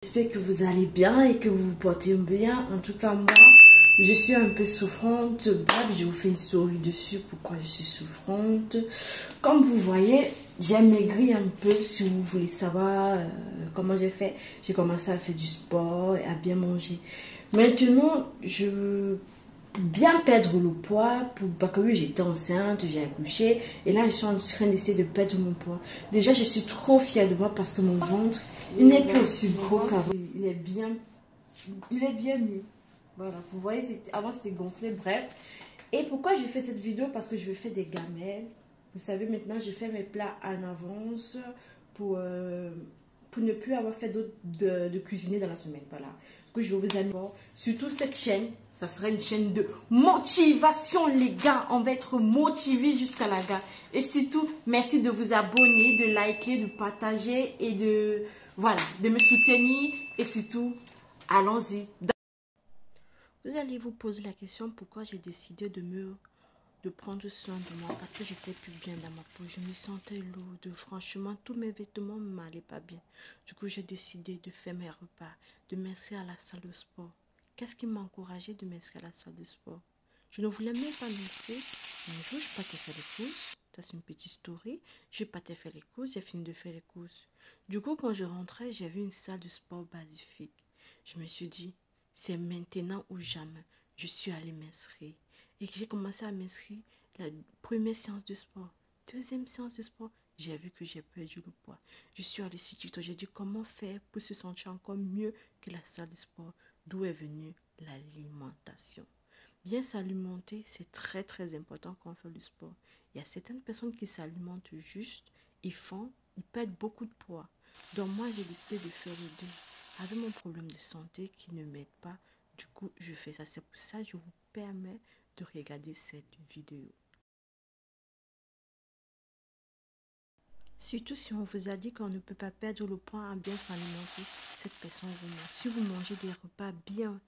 J'espère que vous allez bien et que vous vous portez bien. En tout cas, moi, je suis un peu souffrante. Bref, je vous fais une story dessus. Pourquoi je suis souffrante? Comme vous voyez, j'ai maigri un peu. Si vous voulez savoir comment j'ai fait, j'ai commencé à faire du sport et à bien manger. Maintenant, je veux bien perdre le poids. Parce que oui, j'étais enceinte, j'ai accouché. Et là, je suis en train d'essayer de perdre mon poids. Déjà, je suis trop fière de moi parce que mon ventre, il n'est plus aussi gros qu'avant. Il est bien mieux. Voilà, vous voyez, avant c'était gonflé, bref. Et pourquoi je fais cette vidéo? Parce que je vais faire des gamelles. Vous savez, maintenant, je fais mes plats en avance pour ne plus avoir fait d'autres de cuisiner dans la semaine. Voilà. Ce que je vous aime. Surtout cette chaîne, ça sera une chaîne de motivation, les gars. On va être motivés jusqu'à la gare. Et surtout, merci de vous abonner, de liker, de partager et voilà, de me soutenir. Et surtout, allons-y. Vous allez vous poser la question pourquoi j'ai décidé de prendre soin de moi, parce que j'étais plus bien dans ma peau, je me sentais lourde, franchement tous mes vêtements ne m'allaient pas bien. Du coup j'ai décidé de faire mes repas, de m'inscrire à la salle de sport. Qu'est-ce qui m'a encouragé de m'inscrire à la salle de sport? Je ne voulais même pas m'inscrire. Un jour je partais faire les courses, ça c'est une petite story, je partais faire les courses, j'ai fini de faire les courses. Du coup quand je rentrais, j'ai vu une salle de sport basique. Je me suis dit, c'est maintenant ou jamais. Je suis allée m'inscrire. Et que j'ai commencé à m'inscrire la première séance de sport. Deuxième séance de sport, j'ai vu que j'ai perdu le poids. Je suis allée sur TikTok, j'ai dit comment faire pour se sentir encore mieux que la salle de sport. D'où est venue l'alimentation. Bien s'alimenter, c'est très très important quand on fait le sport. Il y a certaines personnes qui s'alimentent juste, ils perdent beaucoup de poids. Donc moi, j'ai décidé de faire les deux. Avec mon problème de santé qui ne m'aide pas, du coup, je fais ça. C'est pour ça que je vous permets de regarder cette vidéo. Surtout si on vous a dit qu'on ne peut pas perdre le poids en bien s'alimenter, cette personne vous ment. Si vous mangez des repas bien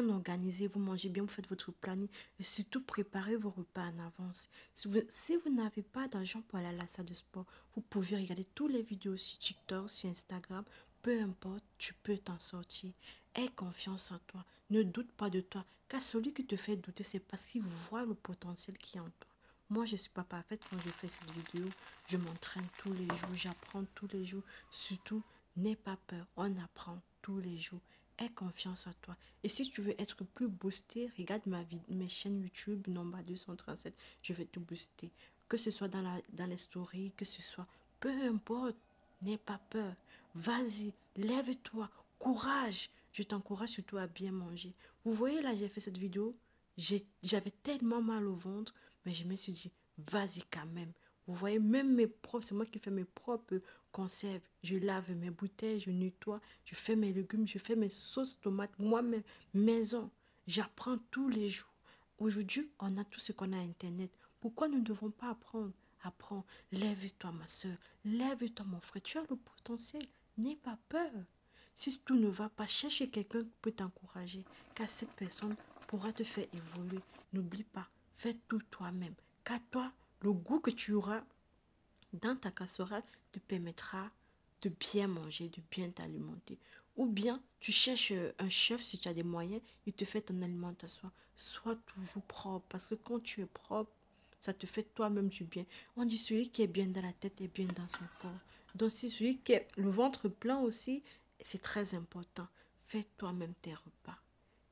organisés, vous mangez bien, vous faites votre planning et surtout préparez vos repas en avance. Si vous n'avez pas d'argent pour aller à la salle de sport, vous pouvez regarder toutes les vidéos sur TikTok, sur Instagram, peu importe, tu peux t'en sortir. Aie confiance en toi, ne doute pas de toi, car celui qui te fait douter, c'est parce qu'il voit le potentiel qui est en toi. Moi, je ne suis pas parfaite quand je fais cette vidéo. Je m'entraîne tous les jours, j'apprends tous les jours. Surtout, n'aie pas peur, on apprend tous les jours. Aie confiance en toi. Et si tu veux être plus boosté, regarde mes chaînes YouTube, Nomba 237. Je vais te booster. Que ce soit dans les stories, que ce soit, peu importe, n'aie pas peur. Vas-y, lève-toi, courage. Je t'encourage surtout à bien manger. Vous voyez là, j'ai fait cette vidéo. J'avais tellement mal au ventre, mais je me suis dit, vas-y quand même. Vous voyez, même c'est moi qui fais mes propres conserves. Je lave mes bouteilles, je nettoie, je fais mes légumes, je fais mes sauces tomates, moi-même, maison. J'apprends tous les jours. Aujourd'hui, on a tout ce qu'on a à Internet. Pourquoi nous ne devons pas apprendre? Apprends. Lève-toi, ma soeur. Lève-toi, mon frère. Tu as le potentiel. N'aie pas peur. Si tout ne va pas, cherche quelqu'un qui peut t'encourager, car cette personne pourra te faire évoluer. N'oublie pas, fais tout toi-même, car toi, le goût que tu auras dans ta casserole te permettra de bien manger, de bien t'alimenter. Ou bien, tu cherches un chef si tu as des moyens, il te fait ton alimentation. Sois toujours propre, parce que quand tu es propre, ça te fait toi-même du bien. On dit celui qui est bien dans la tête est bien dans son corps. Donc si celui qui a le ventre plein aussi, c'est très important. Fais toi-même tes repas.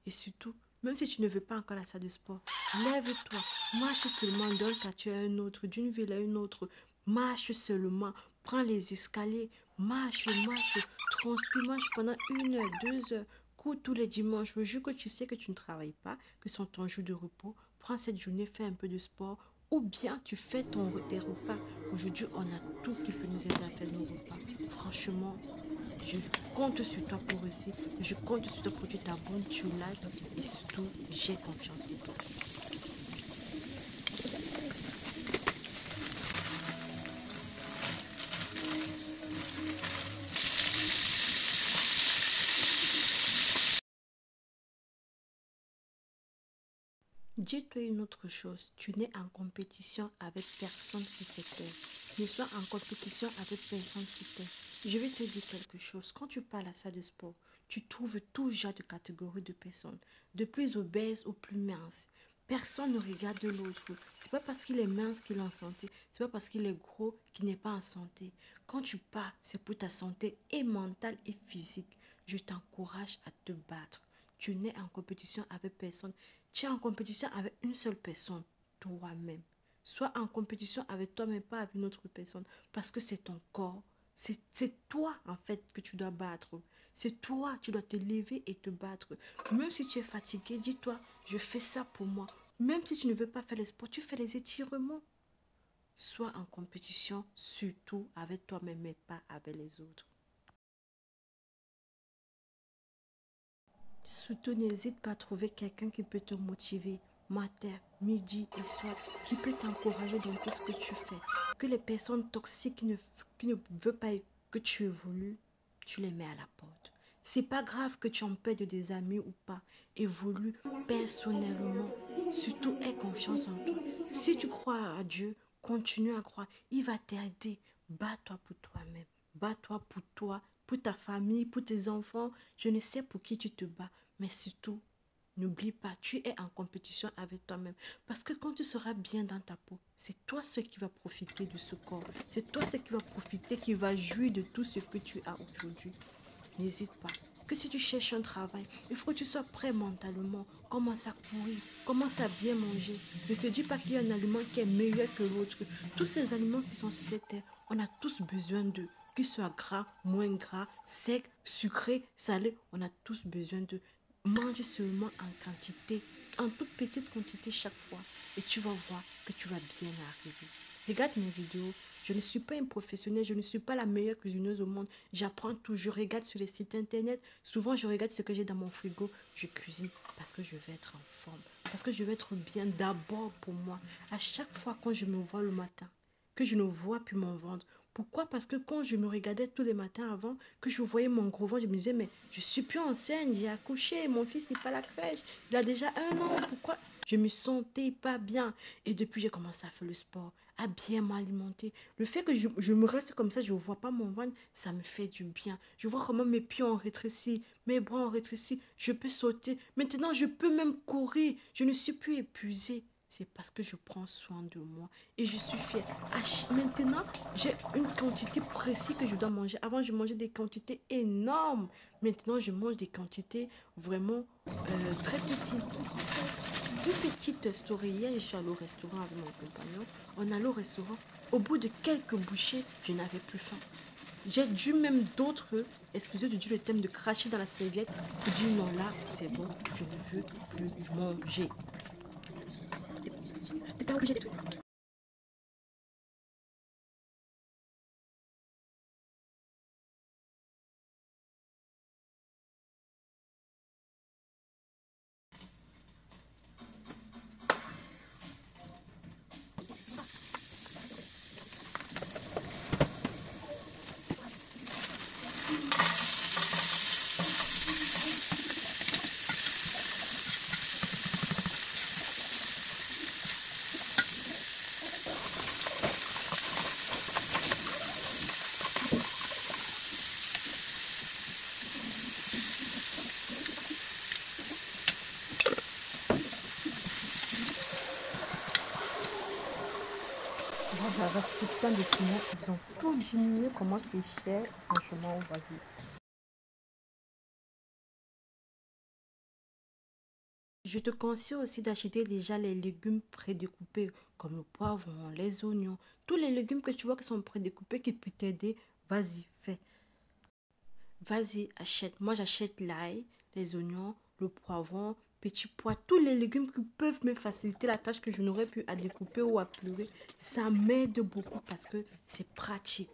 Et surtout, même si tu ne veux pas encore la salle de sport, lève-toi, marche seulement d'un quartier à un autre, d'une ville à une autre. Marche seulement, prends les escaliers, marche, transpire, marche pendant 1 heure, 2 heures. Cours tous les dimanches, le jour que tu sais que tu ne travailles pas, que c'est ton jour de repos, prends cette journée, fais un peu de sport, ou bien tu fais tes repas. Aujourd'hui, on a tout qui peut nous aider à faire nos repas. Franchement, je compte sur toi pour réussir. Je compte sur toi pour que tu t'abonnes, tu likes et surtout, j'ai confiance en toi. Dis-toi une autre chose, tu n'es en compétition avec personne sur cette terre. Tu ne sois en compétition avec personne sur terre. Je vais te dire quelque chose. Quand tu parles à la salle de sport, tu trouves tout genre de catégories de personnes, de plus obèses aux plus minces. Personne ne regarde l'autre. C'est pas parce qu'il est mince qu'il est en santé. C'est pas parce qu'il est gros qu'il n'est pas en santé. Quand tu pars, c'est pour ta santé et mentale et physique. Je t'encourage à te battre. Tu n'es en compétition avec personne. Tu es en compétition avec une seule personne, toi-même. Sois en compétition avec toi, mais pas avec une autre personne. Parce que c'est ton corps. C'est toi, en fait, que tu dois battre. C'est toi, tu dois te lever et te battre. Même si tu es fatigué, dis-toi, je fais ça pour moi. Même si tu ne veux pas faire les sports, tu fais les étirements. Sois en compétition, surtout avec toi-même, mais pas avec les autres. Surtout, n'hésite pas à trouver quelqu'un qui peut te motiver matin, midi et soir, qui peut t'encourager dans tout ce que tu fais. Que les personnes toxiques qui ne veulent pas que tu évolues, tu les mets à la porte. C'est pas grave que tu en perdes des amis ou pas. Évolue personnellement. Surtout, aie confiance en toi. Si tu crois à Dieu, continue à croire. Il va t'aider. Bats-toi pour toi-même. Bats-toi pour toi, pour ta famille, pour tes enfants. Je ne sais pour qui tu te bats, mais surtout, n'oublie pas, tu es en compétition avec toi-même. Parce que quand tu seras bien dans ta peau, c'est toi ce qui va profiter de ce corps. C'est toi ce qui va profiter, qui va jouir de tout ce que tu as aujourd'hui. N'hésite pas. Que si tu cherches un travail, il faut que tu sois prêt mentalement. Commence à courir, commence à bien manger. Ne te dis pas qu'il y a un aliment qui est meilleur que l'autre. Tous ces aliments qui sont sur cette terre, on a tous besoin d'eux. Qu'ils soient gras, moins gras, secs, sucrés, salés, on a tous besoin d'eux. Mange seulement en quantité, en toute petite quantité chaque fois. Et tu vas voir que tu vas bien arriver. Regarde mes vidéos. Je ne suis pas une professionnelle, je ne suis pas la meilleure cuisineuse au monde. J'apprends tout, je regarde sur les sites internet. Souvent, je regarde ce que j'ai dans mon frigo. Je cuisine parce que je vais être en forme. Parce que je vais être bien d'abord pour moi. À chaque fois quand je me vois le matin, que je ne vois plus mon ventre. Pourquoi? Parce que quand je me regardais tous les matins avant, que je voyais mon gros ventre, je me disais, mais je suis plus enceinte, j'ai accouché, mon fils n'est pas à la crèche, il a déjà 1 an, pourquoi? Je me sentais pas bien. Et depuis, j'ai commencé à faire le sport, à bien m'alimenter. Le fait que je me reste comme ça, je ne vois pas mon ventre, ça me fait du bien. Je vois comment mes pieds ont rétréci, mes bras ont rétréci, je peux sauter. Maintenant, je peux même courir, je ne suis plus épuisée. C'est parce que je prends soin de moi et je suis fière. Maintenant, j'ai une quantité précise que je dois manger. Avant, je mangeais des quantités énormes. Maintenant, je mange des quantités vraiment très petites. Une petite story. Hier, je suis allée au restaurant avec mon compagnon. On allait au restaurant. Au bout de quelques bouchées, je n'avais plus faim. J'ai dû même d'autres, excusez du le thème, de cracher dans la serviette pour dire non, là, c'est bon, je ne veux plus manger. T'es pas obligé de... Moi, j'ai acheté plein de tomates. Ils ont tout diminué. Comment c'est cher. Franchement, vas-y. Je te conseille aussi d'acheter déjà les légumes prédécoupés, comme le poivron, les oignons. Tous les légumes que tu vois qui sont prédécoupés, qui peuvent t'aider, vas-y, fais. Vas-y, achète. Moi, j'achète l'ail, les oignons, le poivron, petits pois, tous les légumes qui peuvent me faciliter la tâche que je n'aurais pu à découper ou à pleurer. Ça m'aide beaucoup parce que c'est pratique.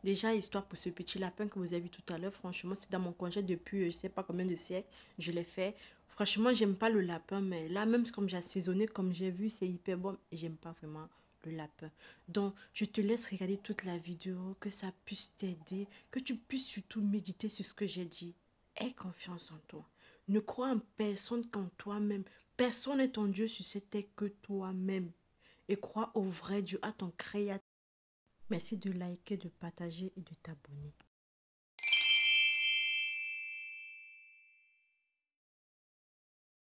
Déjà, histoire pour ce petit lapin que vous avez vu tout à l'heure, franchement, c'est dans mon congé depuis je ne sais pas combien de siècles. Je l'ai fait. Franchement, j'aime pas le lapin, mais là, même comme j'ai assaisonné, comme j'ai vu, c'est hyper bon. J'aime pas vraiment le lapin. Donc, je te laisse regarder toute la vidéo, que ça puisse t'aider, que tu puisses surtout méditer sur ce que j'ai dit. Aie confiance en toi. Ne crois en personne qu'en toi-même. Personne n'est ton Dieu sur cette terre que toi-même. Et crois au vrai Dieu, à ton créateur. Merci de liker, de partager et de t'abonner.